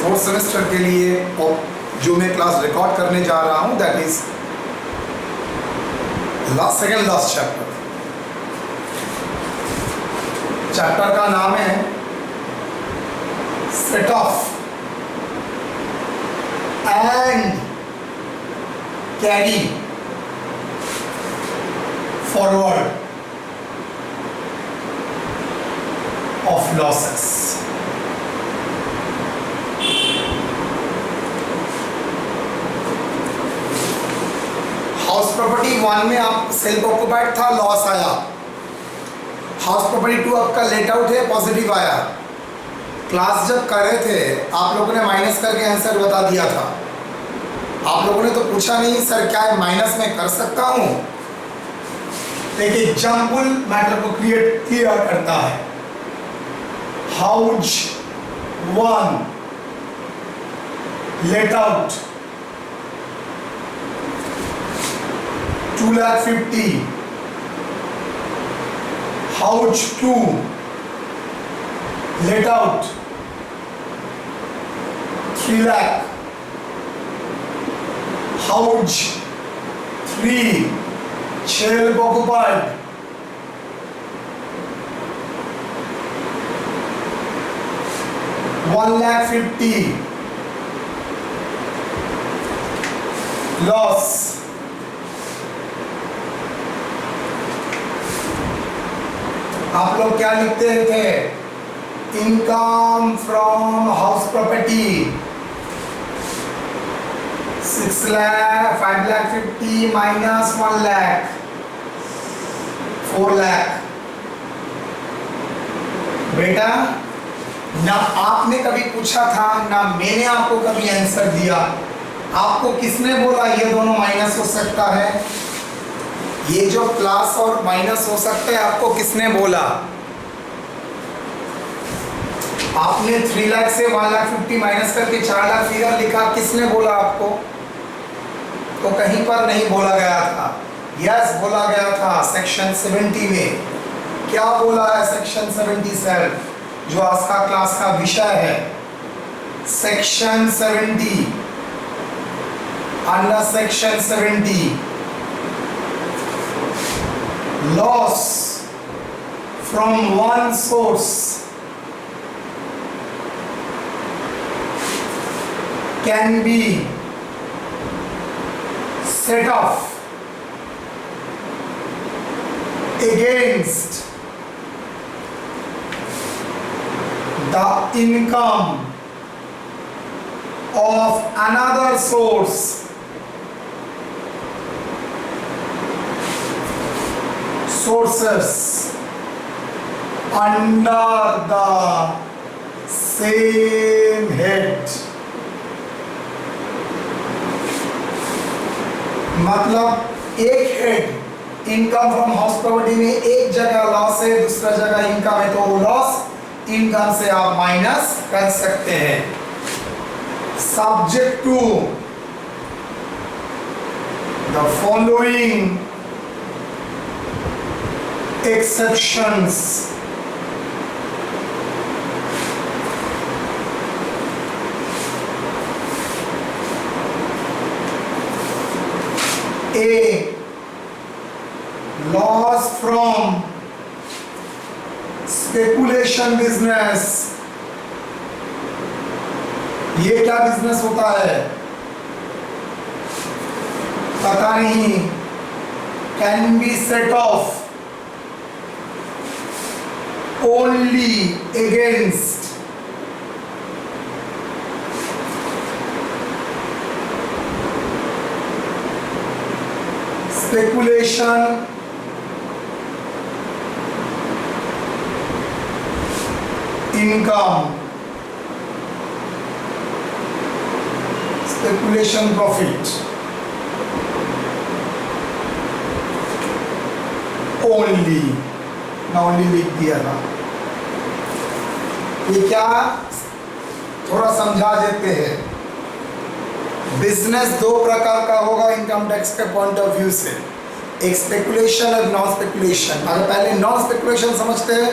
Fourth semester के लिए और जो मैं क्लास रिकॉर्ड करने जा रहा हूँ that is second last chapter का नाम है set of and carry forward of losses. House property 1 में आप सेल्फ ऑक्युपाइड था, लॉस आया। हाउस प्रॉपर्टी 2 आपका लेट आउट है, पॉजिटिव आया। क्लास जब कर रहे थे आप लोगों ने माइनस करके आंसर बता दिया था। आप लोगों ने तो पूछा नहीं सर क्या है माइनस में कर सकता हूं। एक एग्जाम्पल मैटर को क्लियर करता है। House 1 let out 2,50,000। House 2 let out 3 lakh. House 3 self occupied 1,50,000 loss. आप लोग क्या लिखते थे? Income from house property 6 lakh 5,50,000 minus 1 lakh 4 lakh. बेटा ना आपने कभी पूछा था ना मैंने आपको कभी आंसर दिया। आपको किसने बोला ये दोनों माइनस हो सकता है? ये जो प्लस और माइनस हो सकता है आपको किसने बोला? आपने 3 लाख से 1,50,000 माइनस करके 4 लाख फिगर लिखा, किसने बोला आपको? तो कहीं पर नहीं बोला गया था। यस बोला गया था सेक्शन 70 में। क्या बोला है सेक्शन 77 जो आज का क्लास का विषय है? Section 70 under section 70 loss from one source can be set off against the income of another source sources under the same head। मतलब एक head income from house property में एक जगह लॉस है दूसरा जगह इनकम है तो लॉस इनकम से आप माइनस कर सकते हैं। Subject to the following exceptions. A loss from speculation business। ये क्या बिजनेस होता है पता नहीं। Can be set off only against speculation income, speculation profit only। ना only लिख दिया था। ये क्या थोड़ा समझा देते हैं। बिजनेस दो प्रकार का होगा इनकम टैक्स के पॉइंट ऑफ व्यू से, एक स्पेकुलेशन और नॉन स्पेकुलेशन। अगर पहले नॉन स्पेकुलेशन समझते हैं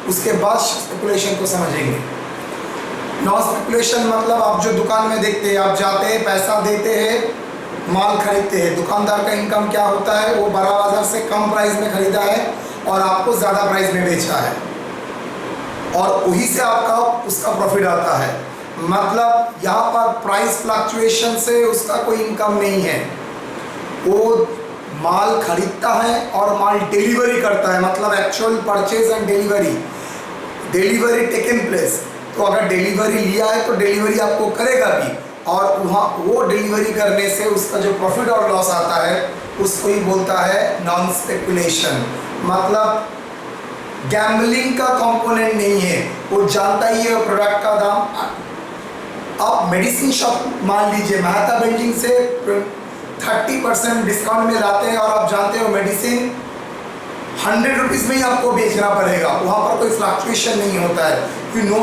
उसके बाद स्पेकुलेशन को समझेंगे। नॉन स्पेकुलेशन मतलब आप जो दुकान में देखते हैं, आप जाते हैं, पैसा देते हैं, माल खरीदते हैं, दुकानदार का इनकम क्या होता है, वो बड़ा बाजार से कम प्राइस में खरीदा है और आपको ज़्यादा प्राइस में बेचा है और वही से आपका उसका प्रॉफिट आता है। मतलब यहाँ पर प्राइस फ्लक्चुएशन से उसका कोई इनकम नहीं है, वो माल खरीदता है और माल डिलीवरी करता है, मतलब actual purchase and delivery taken place. तो अगर डिलीवरी लिया है तो डिलीवरी आपको करेगा भी, और वहाँ वो डिलीवरी करने से उसका जो प्रॉफिट और लॉस आता है उसको ही बोलता है नॉन स्पेकुलेशन। मतलब गैम्बलिंग का कंपोनेंट नहीं है, वो जानता ही है प्रोडक्ट का दाम। आप मेडिसिन शॉप मान लीजिए, मेहता बिल्डिंग से 30% डिस्काउंट में लाते हैं और आप जानते हो मेडिसिन 100 रुपीज़ में ही आपको बेचना पड़ेगा, वहाँ पर कोई फ्लक्चुएशन नहीं होता है। You know,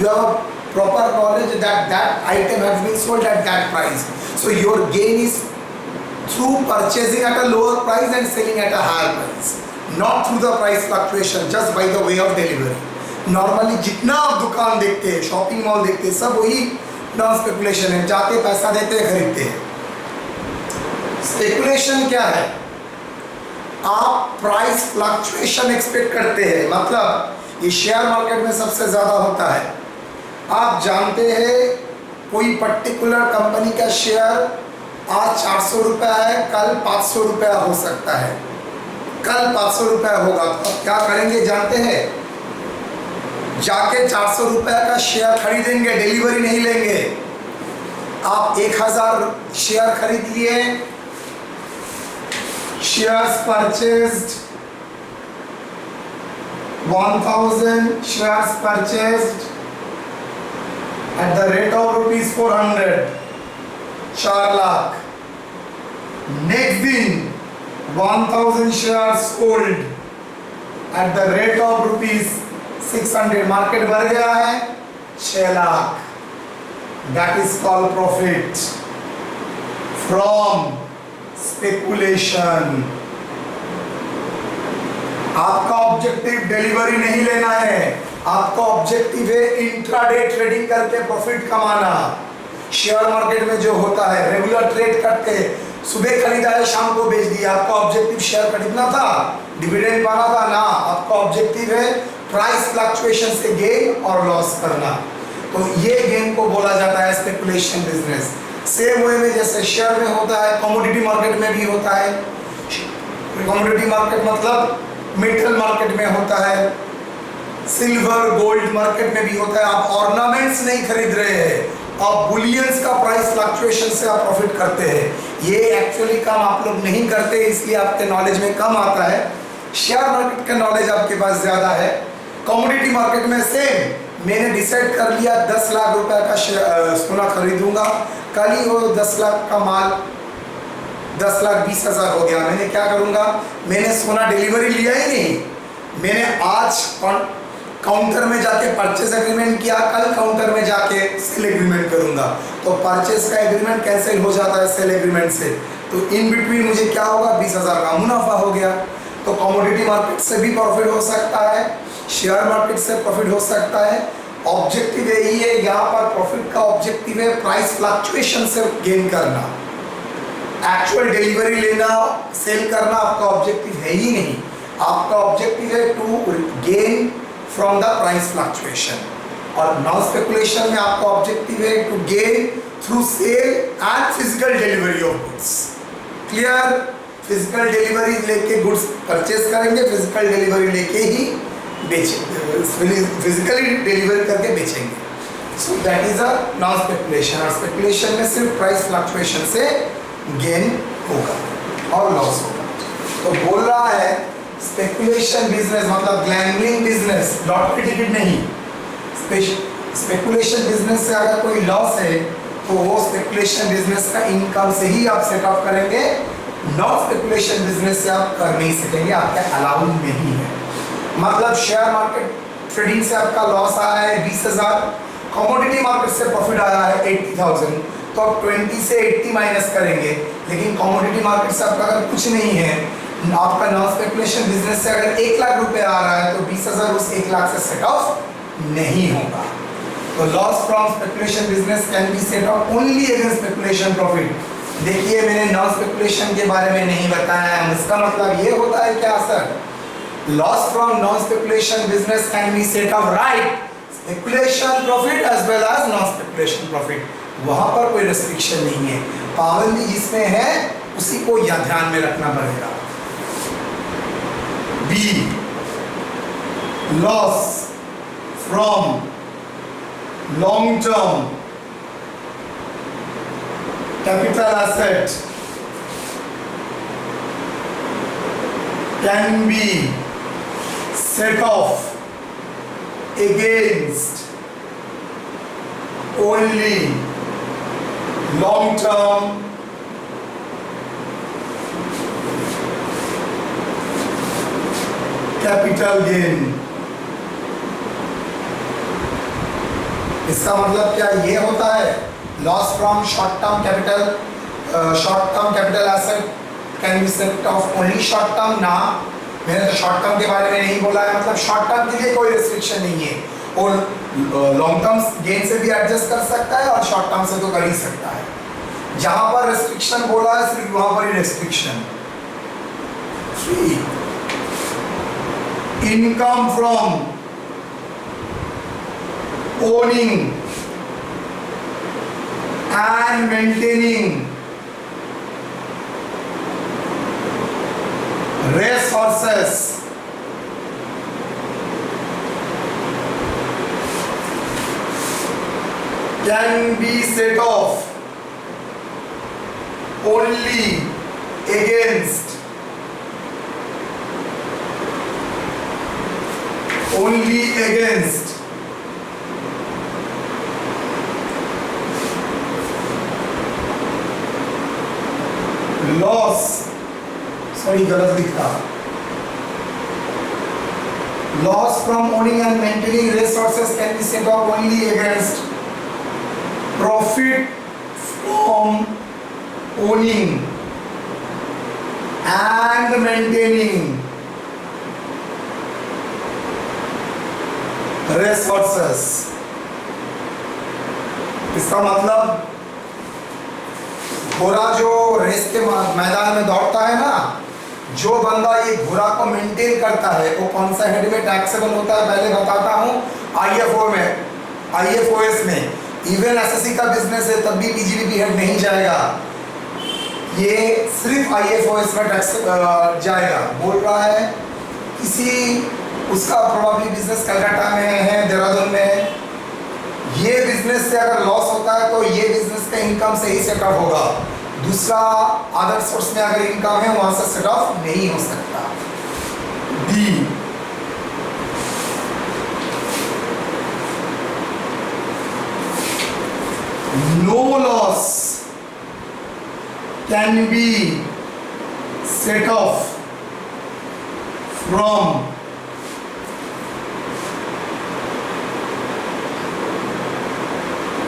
you have proper knowledge that item has been sold at that price, so your gain is through purchasing at a lower price and selling at a higher price, not through the price fluctuation, just by the way of delivery. Normally जितना आप दुकान देखते हैं, shopping mall देखते हैं, सब वही non speculation है, जाते पैसा देते हैं, खरीदते हैं। स्पेकुलेशन क्या है? आप प्राइस फ्लक्चुएशन एक्सपेक्ट करते हैं, मतलब ये शेयर मार्केट में सबसे ज़्यादा होता है। आप जानते हैं कोई पर्टिकुलर कंपनी का शेयर आज 400 रुपया है, कल 500 रुपया हो सकता है, कल 500 रुपया होगा, तो आप क्या करेंगे जानते हैं? जाके 400 रुपया का शेयर खरीदेंगे, डिलीवरी नहीं लेंगे। आप 1000 शेयर खरीद लिए, shares purchased 1000 shares purchased at the rate of rupees 400, 4 lakh. Next दिन 1000 shares sold at the rate of rupees 600, market बढ़ गया है 6 lakh. that is called profit from speculation। आपका ऑब्जेक्टिव डिलीवरी नहीं लेना है, आपका ऑब्जेक्टिव है इंट्राडे ट्रेडिंग करके प्रॉफिट कमाना। शेयर मार्केट में जो होता है, रेगुलर ट्रेड करते हैं, सुबह खरीदा है शाम को बेच दिया, आपका ऑब्जेक्टिव शेयर खरीदना था, डिविडेंड पाना था ना, आपका ऑब्जेक्टिव है प्राइस फ्लक्चुएशन से गेन और लॉस करना। तो ये गेन को बोला जाता है स्पेकुलेशन बिजनेस। सेम वे में जैसे शेयर में होता है, कमोडिटी मार्केट में भी होता है। कमोडिटी मार्केट मतलब मेटल मार्केट में होता है, सिल्वर गोल्ड मार्केट में भी होता है। आप ऑर्नामेंट्स नहीं खरीद रहे हैं, आप बुलियंस का प्राइस फ्लक्चुएशन से आप प्रॉफिट करते हैं। ये एक्चुअली काम आप लोग नहीं करते, इसलिए आपके नॉलेज में कम आता है। शेयर मार्केट का नॉलेज आपके पास ज़्यादा है। कमोडिटी मार्केट में सेम, मैंने डिसाइड कर लिया 10 लाख रुपए का सोना खरीदूंगा, कल ही वो 10 लाख का माल 10,20,000 हो गया। मैंने क्या करूंगा, मैंने सोना डिलीवरी लिया ही नहीं, मैंने आज काउंटर में जाके परचेज एग्रीमेंट किया, कल काउंटर में जाके सेल एग्रीमेंट करूंगा। तो परचेज का एग्रीमेंट कैंसिल हो जाता है सेल एग्रीमेंट से, तो इन बिटवीन मुझे क्या होगा, 20,000 का मुनाफा हो गया। तो कमोडिटी मार्केट से भी प्रॉफिट हो सकता है, शेयर मार्केट से प्रॉफिट हो सकता है। ऑब्जेक्टिव यही है, यहाँ पर प्रॉफिट का ऑब्जेक्टिव है प्राइस फ्लक्चुएशन से गेन करना। एक्चुअल डिलीवरी लेना, सेल करना आपका ऑब्जेक्टिव है ही नहीं। आपका ऑब्जेक्टिव है to gain from the price fluctuation. और नॉन स्पेकुलेशन में आपका ऑब्जेक्टिव है to gain through sale and physical delivery of goods. Clear? Physical delivery लेके गुड्स परचेज करेंगे, फिजिकल डिलीवरी लेके ही बेचेंगे, फिजिकली डिलीवरी करके बेचेंगे। So that is a non speculation. और स्पेकुलेशन में सिर्फ प्राइस फ्लक्चुएशन से गेन होगा और लॉस होगा। तो बोल रहा है स्पेकुलेशन बिजनेस मतलब गैम्बलिंग बिजनेस, लॉटरी टिकट नहीं। स्पेकुलेशन बिजनेस से अगर कोई लॉस है तो वो स्पेकुलेशन बिजनेस का इनकम से ही आप सेट ऑफ करेंगे, नॉन स्पेकुलेशन बिजनेस से आप कर नहीं सकेंगे, आपके अलाउ नहीं है। मतलब शेयर मार्केट ट्रेडिंग से आपका लॉस आया है 20,000, कमोडिटी मार्केट से प्रॉफिट आया है 80,000, तो आप 20 से 80 माइनस करेंगे। लेकिन कमोडिटी मार्केट से आपका अगर कुछ नहीं है, आपका नॉन स्पेकुलेशन बिजनेस से अगर 1 लाख रुपए आ रहा है तो 20,000 उस 1 लाख से सेट ऑफ नहीं होगा। तो loss from speculation business can be set of only against speculation profit. देखिए मैंने नॉन स्पेकुलेशन के बारे में नहीं बताया है, इसका मतलब ये होता है क्या sir, loss from non speculation business can be set off right speculation profit as well as non speculation profit, वहां पर कोई रेस्ट्रिक्शन नहीं है, पाबंदी जिसमें है उसी को यह ध्यान में रखना पड़ेगा। B, loss from long term capital asset can be set off against only long term capital gain। इसका मतलब क्या ये होता है, loss from short term capital asset can be set of only short term ना, मैंने तो शॉर्ट टर्म के बारे में नहीं बोला है, मतलब शॉर्ट टर्म के लिए कोई रेस्ट्रिक्शन नहीं है, और लॉन्ग टर्म गेन से भी एडजस्ट कर सकता है और शॉर्ट टर्म से तो कर ही सकता है। जहां पर रेस्ट्रिक्शन बोला है सिर्फ वहां पर ही restriction. Income from owning and maintaining race horses can be set off only against loss, sorry गलत लिखा, loss from owning and maintaining resources can be set of only against profit from owning and maintaining resources. इसका मतलब घोड़ा जो race के मैदान में दौड़ता है ना, जो बंदा ये घोड़ा को मेंटेन करता है वो कौन सा हेड में टैक्सेबल होता है पहले बताता हूँ, IFOS में, इवन एसएससी का बिजनेस है तब भी पीजीबीपी हेड नहीं जाएगा, ये सिर्फ IFOS में टैक्स जाएगा। बोल रहा है किसी उसका प्रोबेबली बिजनेस कलकत्ता में है, देहरादून में है, ये बिजनेस से अगर लॉस होता है तो ये बिजनेस का इनकम से ही सेट ऑफ होगा, दूसरा अदर सोर्स में अगर इनकम है वहां से सेट ऑफ नहीं हो सकता। D, no loss can be set off from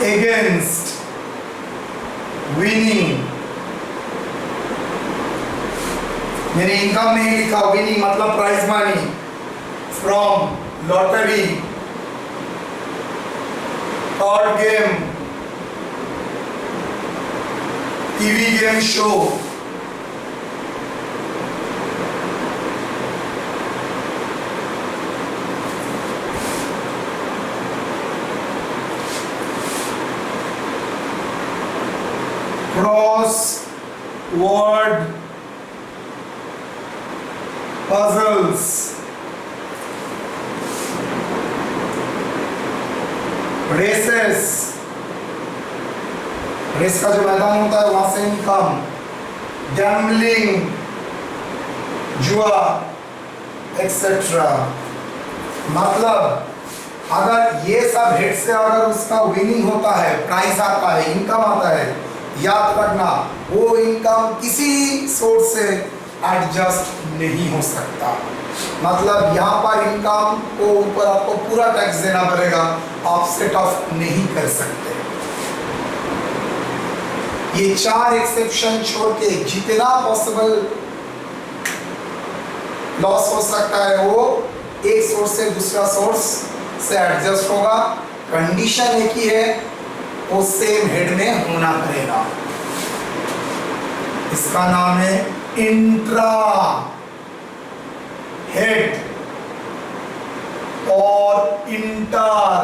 against winning, मैंने इनकम नहीं लिखा, विनिंग मतलब prize money, from lottery, card game, TV game show, crossword puzzles, races, race का जो मैदान होता है वहां से इनकम, गैम्बलिंग, जुआ एक्सेट्रा। मतलब अगर ये सब हिट से अगर उसका विनिंग होता है, प्राइस आता है, इनकम आता है, याद रखना वो इनकम किसी सोर्स से एडजस्ट नहीं हो सकता। मतलब यहाँ पर इनकम को ऊपर आपको पूरा टैक्स देना पड़ेगा, आप सेट ऑफ नहीं कर सकते। ये चार एक्सेप्शन छोड़ के जितना पॉसिबल लॉस हो सकता है वो एक सोर्स से दूसरा सोर्स से एडजस्ट होगा, कंडीशन एक ही है, वो सेम हेड में होना करेगा। इसका नाम है इंट्रा हेड और इंटर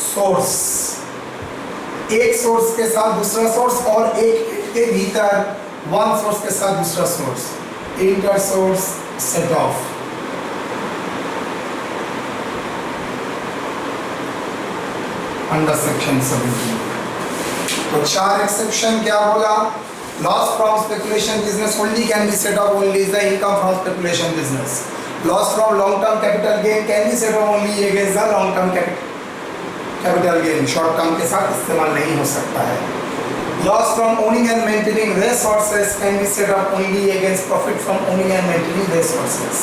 सोर्स। एक सोर्स के साथ दूसरा सोर्स और एक हेड के भीतर वन सोर्स के साथ दूसरा source, inter source set of. Under section 17। तो 4 एक्सेप्शन क्या बोला? Loss from speculation business only can be set of only the income from speculation business. Loss from long term capital gain can be set of only against the long term capital gain. Short term के साथ इस्तेमाल नहीं हो सकता है। Loss from owning and maintaining resources can be set of only against profit from owning and maintaining resources.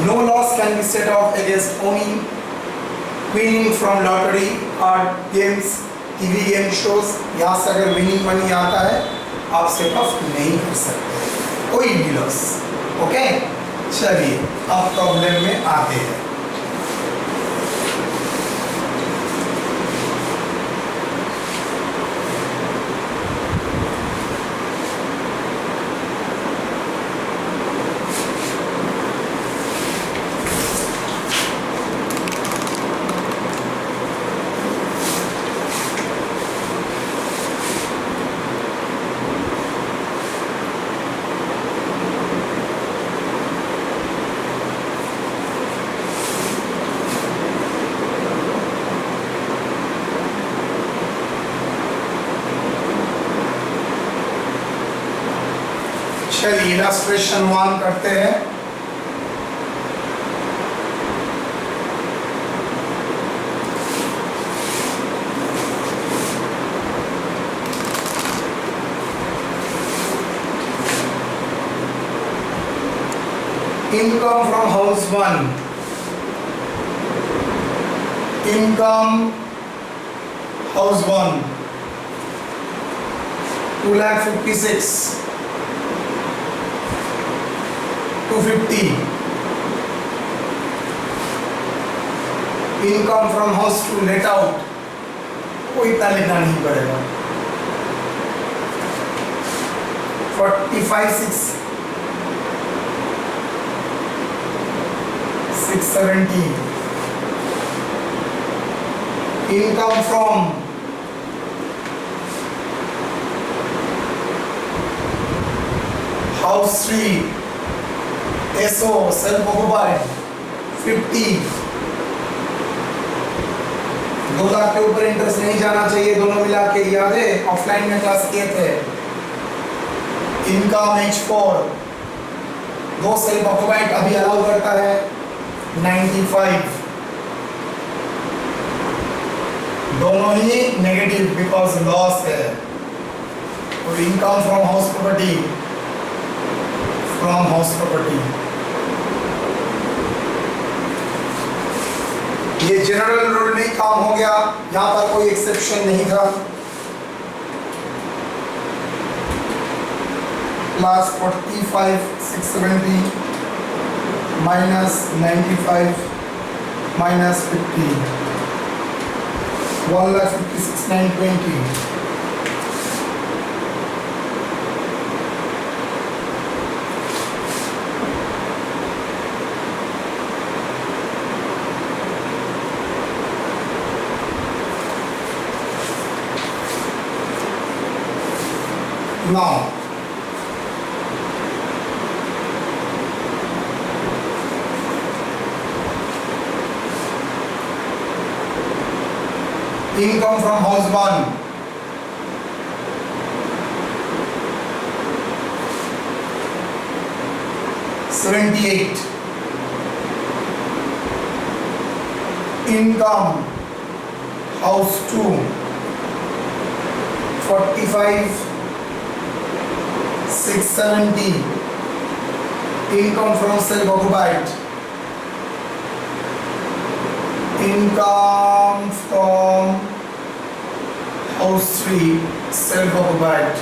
No loss can be set off against owning winning from lottery और games, TV game shows. यहाँ से अगर winning money आता है आप set of नहीं कर सकते, कोई भी लॉस। ओके, चलिए अब प्रॉब्लम में आते हैं। चलिए इलस्ट्रेशन 1 करते हैं। Income from house 1, income house 1 2,56,250। Income from house 2 let out, कोई इतना लेना नहीं पड़ेगा। 45,670। इनकम फ्रॉम हाउस 3 एसओ सेल्फ ऑक्युपाइड 50। 2 लाख के ऊपर इंटरेस्ट नहीं जाना चाहिए, दोनों मिला के। याद है ऑफलाइन में क्लास किए थे। इनकम H4 2 सेल्फ ऑक्युपाइड अभी अलाउ करता है 95। दोनों ही नेगेटिव बिकॉज लॉस है। और income from house property, from house property ये जनरल रूल नहीं काम हो गया, यहां पर कोई एक्सेप्शन नहीं था। Plus 45,670 minus 95 minus 50 1,56,920। Now, income from house 1 78, income house 2 45,670, income from self-occupied, income from house 3 self-occupied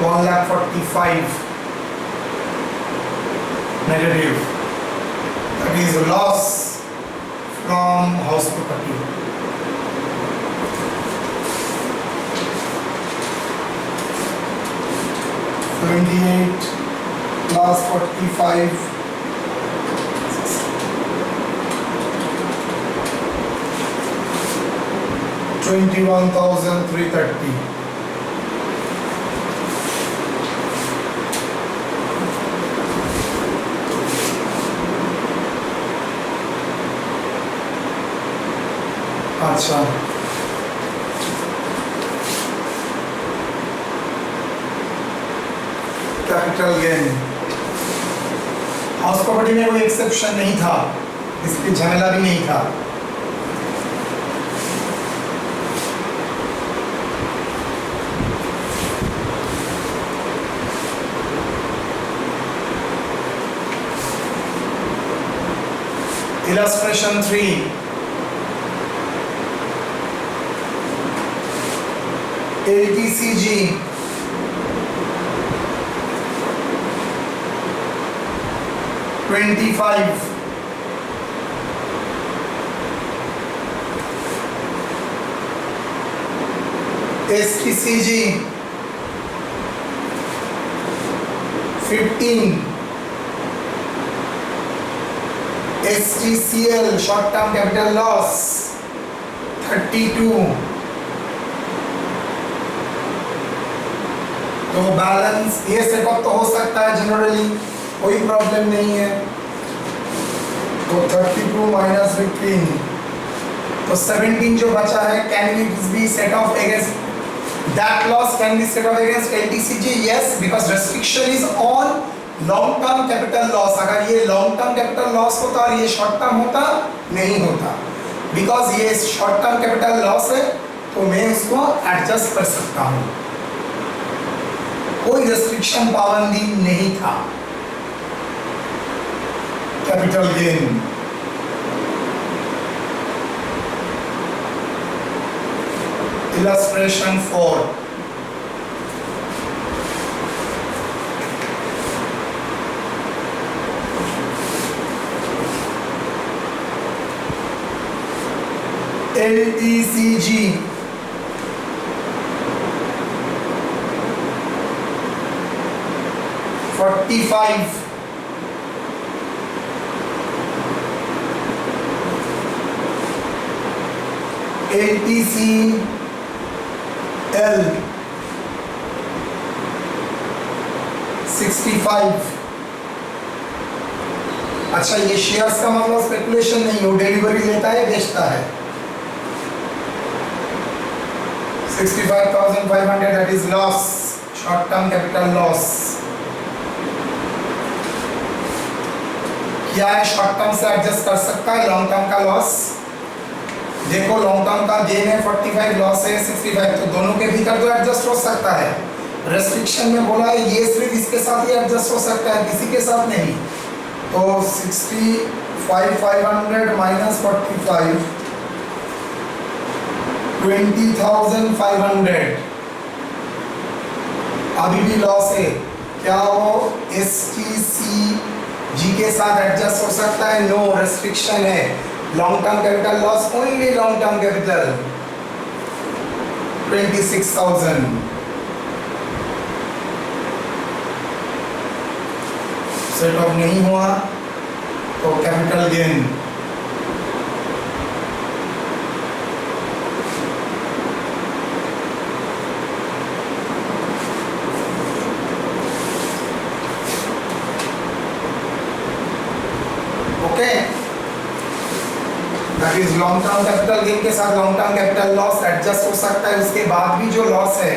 1,45,000 negative, that is loss from from house property. $28 plus $45 $21,330। अच्छा, कैपिटल गेन हाउस प्रॉपर्टी में कोई एक्सेप्शन नहीं था, इसकी झमेला भी नहीं था। Illustration 3, LTCG $25, STCG 15, STCL short term capital loss 32। तो बैलेंस ये सेटअप तो हो सकता है जनरली, कोई प्रॉब्लम नहीं है। तो 32 माइनस 15 तो 17 जो बचा है, can it be set off against that loss, can be set off against LTCG? Yes, because restriction is on long term capital loss. अगर ये लॉन्ग टर्म कैपिटल लॉस होता और ये शॉर्ट टर्म होता, नहीं होता। बिकॉज ये शॉर्ट टर्म कैपिटल लॉस है तो मैं उसको एडजस्ट कर सकता हूं, कोई रेस्ट्रिक्शन पाबंदी नहीं था। Capital gain illustration 4, LTCG $45, LTCL 65। अच्छा, ये शेयर्स का मतलब स्पेकुलेशन नहीं हो, डिलीवरी लेता है, बेचता है। 65,500 that is loss, short term capital loss। क्या है, शॉर्ट टर्म से एडजस्ट कर सकता है लॉन्ग टर्म का लॉस। देखो लॉन्ग टर्म का गेन है 45, लॉस है 65, तो दोनों के भीतर तो एडजस्ट हो सकता है। रेस्ट्रिक्शन में बोला है ये सिर्फ इसके साथ ही एडजस्ट हो सकता है, किसी के साथ नहीं। तो 65,500 माइनस 45 20,500 अभी भी लॉस है। क्या वो STCG के साथ एडजस्ट हो सकता है? नो, रेस्ट्रिक्शन है। Long term capital loss, only long term capital 26,000। Set of नहीं हुआ तो capital gain that is long term capital gain के साथ long term capital loss adjust हो सकता है। उसके बाद भी जो लॉस है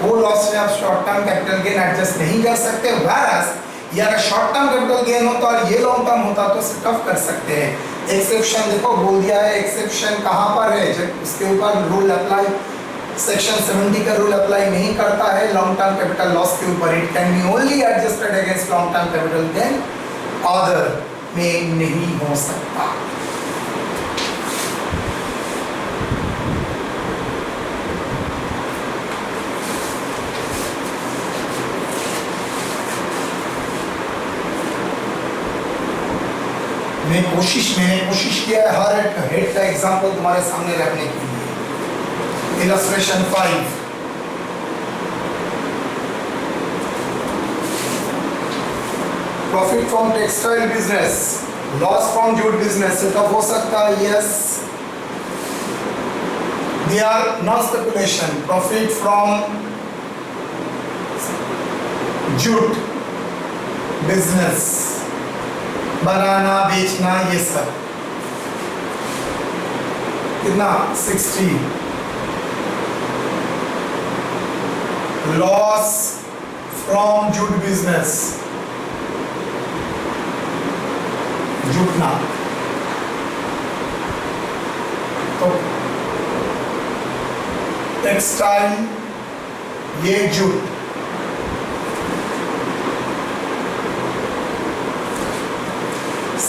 वो लॉस में आप short term capital gain adjust नहीं कर सकते। whereas ये अगर शॉर्ट टर्म कैपिटल गेन होता और ये लॉन्ग टर्म होता तो स्टफ कर सकते हैं। एक्सेप्शन देखो बोल दिया है, एक्सेप्शन कहाँ पर है, जब उसके ऊपर रूल अप्लाई, सेक्शन 70 का रूल अप्लाई नहीं करता है लॉन्ग टर्म कैपिटल लॉस के ऊपर। It can be only adjusted against long term capital gain, other में नहीं हो सकता। मैंने कोशिश किया है हर हेड का एग्जांपल तुम्हारे सामने रखने के लिए। Illustration 5, profit from textile business, loss from jute business. Setup हो सकता है, yes. They are non speculation. Profit from jute business, बनाना, बेचना, ये सब। कितना? 60। लॉस फ्रॉम जूट बिजनेस, जुटना। तो टेक्सटाइल, ये जूट।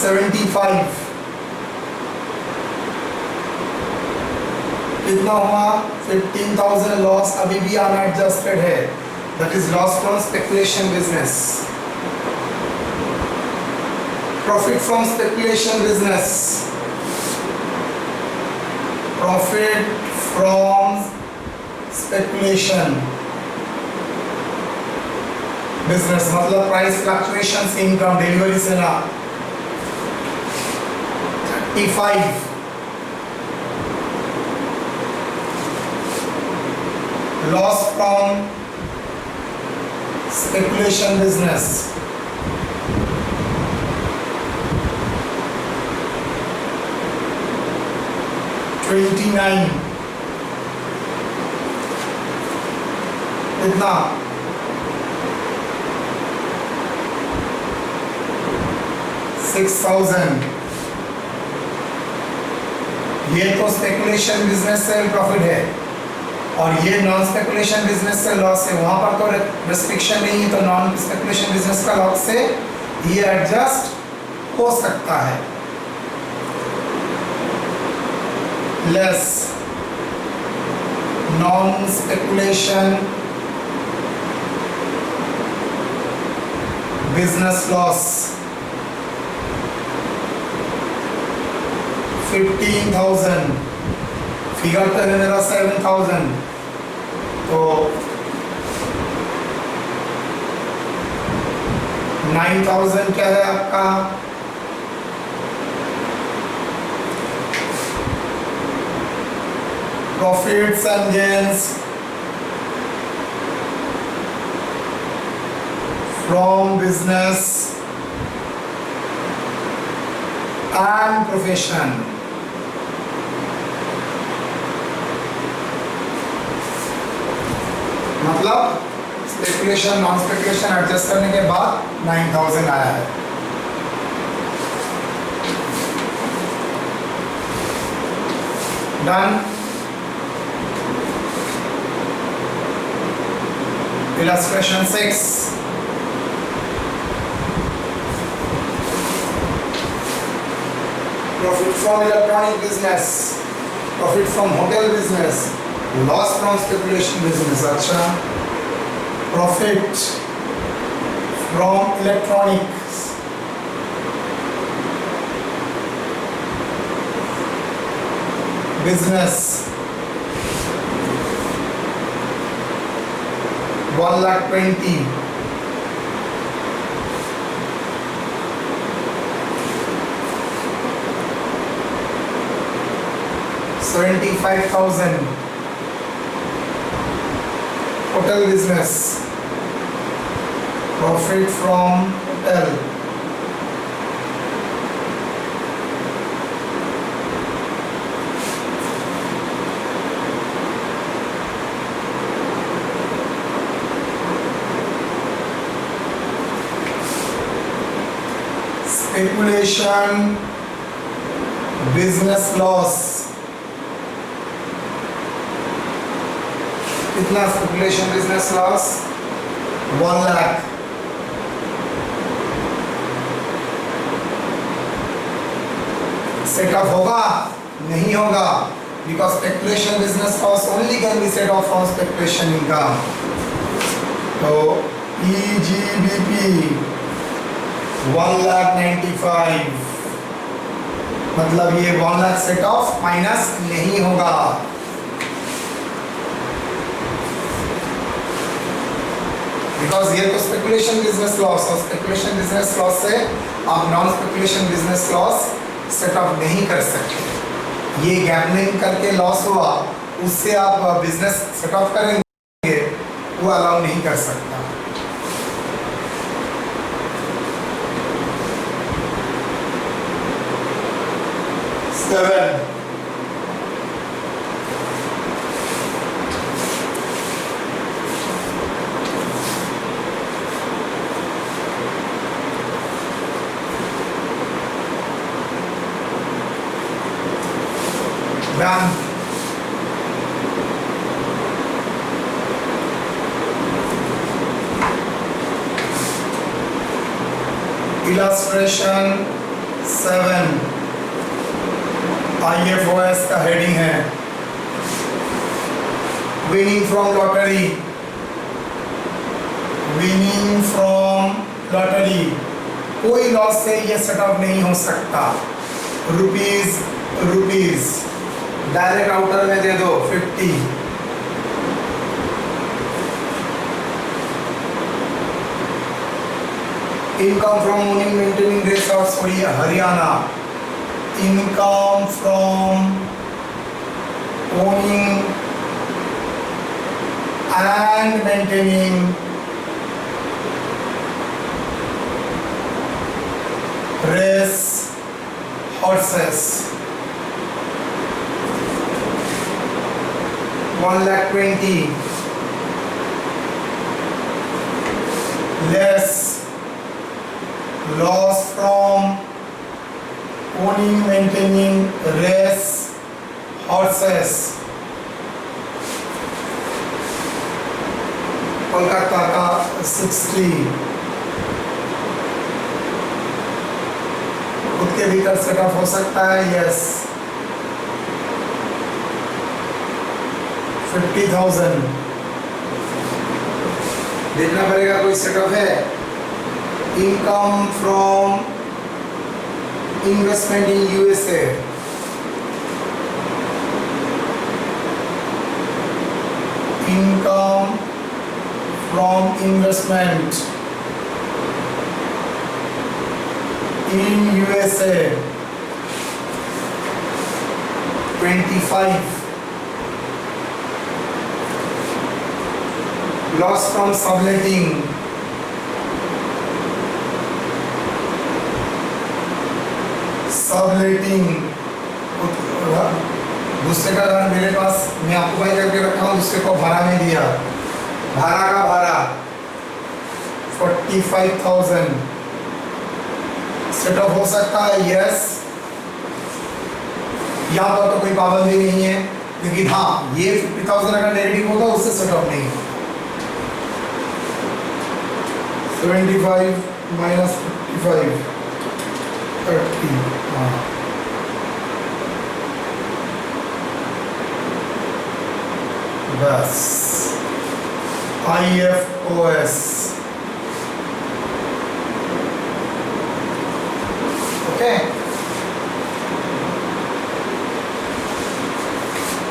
$75 कितना हुआ? 15,000 लॉस अभी भी अनएडजस्टेड है, that is loss from speculation business. Profit from speculation business, profit from speculation business मतलब प्राइस फ्लक्चुएशन से इनकम, डिलीवरी से ना। 35 लॉस फ्रॉम स्पेकुलेशन बिजनेस, $29 कितना? 6,000। ये तो स्पेकुलेशन बिजनेस से प्रॉफिट है और ये नॉन स्पेकुलेशन बिजनेस से लॉस है। वहां पर तो रेस्ट्रिक्शन नहीं है, तो नॉन स्पेकुलेशन बिजनेस का लॉस से ये एडजस्ट हो सकता है। Less non speculation business loss 15,000, figure तो है मेरा 7,000, तो 9,000 क्या है आपका? Profits and gains from business and profession. मतलब स्पेकुलेशन नॉन स्पेकुलेशन एडजस्ट करने के बाद 9,000 आया है। Done. Illustration 6, profit from electronic business, profit from hotel business, loss from speculation business. अच्छा, profit from electronics, business 1,20,000। $75,000 hotel business, profit from hotel speculation business loss। कितना speculation business loss? 1 lakh. Set of होगा? नहीं होगा, because speculation business loss only can be set off from speculation income. तो EGBP 1,95,000 मतलब ये 1 lakh set of minus नहीं होगा। Because ये तो स्पेकुलेशन बिजनेस लॉस, और स्पेकुलेशन बिजनेस लॉस से आप non speculation business loss set of नहीं कर सकते। ये गैम्बलिंग करके लॉस हुआ, उससे आप बिजनेस सेट ऑफ करेंगे, वो अलाउ नहीं कर सकता। सेवन, बैंक इलस्ट्रेशन 7 IFOS का हेडिंग है winning from lottery. Winning from lottery, कोई लॉस से ये सेटअप नहीं हो सकता। रुपीज डायरेक्ट आउटर में दे दो 50। Income from owning maintaining resource Haryana. Income from owning and maintaining race horses 1,20,000 less loss from owning maintaining race horses Kolkata का 60। खुद के भीतर सेटअप हो सकता है, यस 50,000 देखना पड़ेगा कोई सेटअप है। Income from investment in USA income from investment in USA 25। loss from subletting दूसरे का घर मेरे पास, मैं ऑक्यूपाई करके रखा हूँ, दूसरे को भाड़ा में दिया, भाड़ा का भाड़ा 45,000 सेटअप हो सकता है, यस। यहाँ पर तो कोई पाबंदी नहीं है, लेकिन हाँ ये 50,000 अगर नेगेटिव होगा उससे सेटअप नहीं। 75 minus 55 30। बस IFOS ओके।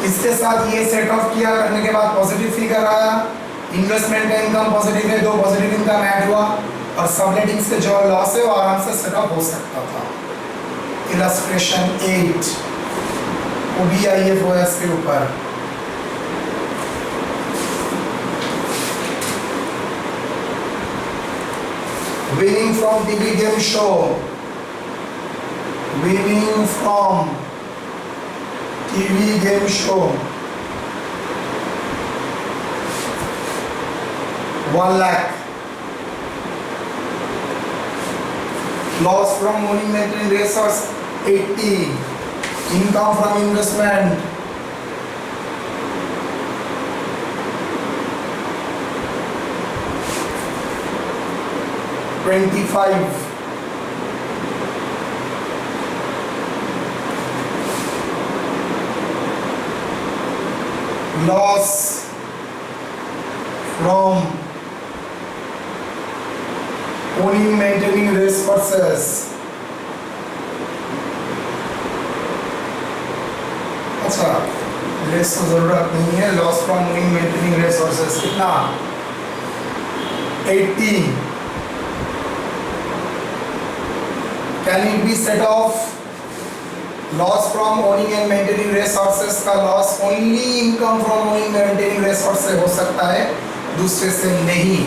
इसके साथ ये सेट ऑफ किया करने के बाद पॉजिटिव फिगर आया, इन्वेस्टमेंट का इनकम पॉजिटिव है, 2 पॉजिटिव इनकम ऐड हुआ, और सबलेटिंग से जो लॉस है वो आराम से सेटअप हो सकता था। इलस्ट्रेशन 8 वो भी IFOS के ऊपर। Winning from TV game show, winning from TV game show 1 lakh। Loss from owning maintaining resource 80। Income from investment 25। Loss from owning maintaining race horses अच्छा, लेस तो जरूरत नहीं है। Loss from owning maintaining resources कितना, 80। Can it be set off loss from owning and maintaining resources का loss only income from owning maintaining resource से हो सकता है, दूसरे से नहीं।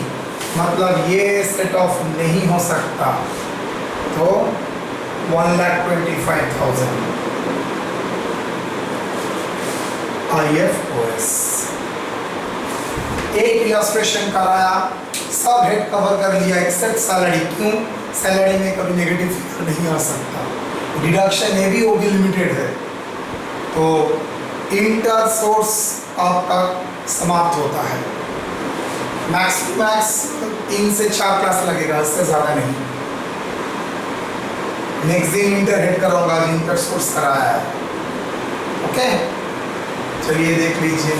मतलब ये सेट ऑफ नहीं हो सकता। तो 1,25,000 IFOS। एक इलस्ट्रेशन कराया, सब हेड कवर कर लिया एक्सेप्ट सैलरी। क्यों? सैलरी में कभी नेगेटिव फिगर नहीं आ सकता, डिडक्शन ये भी होगी लिमिटेड है। तो इंटर सोर्स आपका समाप्त होता है। मैक्स टू मैक्स 3 से 4 क्लास लगेगा, इससे ज़्यादा नहीं। नेक्स्ट दिन इंटर हेड कराऊंगा, इंटर सोर्स कराया है। ओके, चलिए देख लीजिए।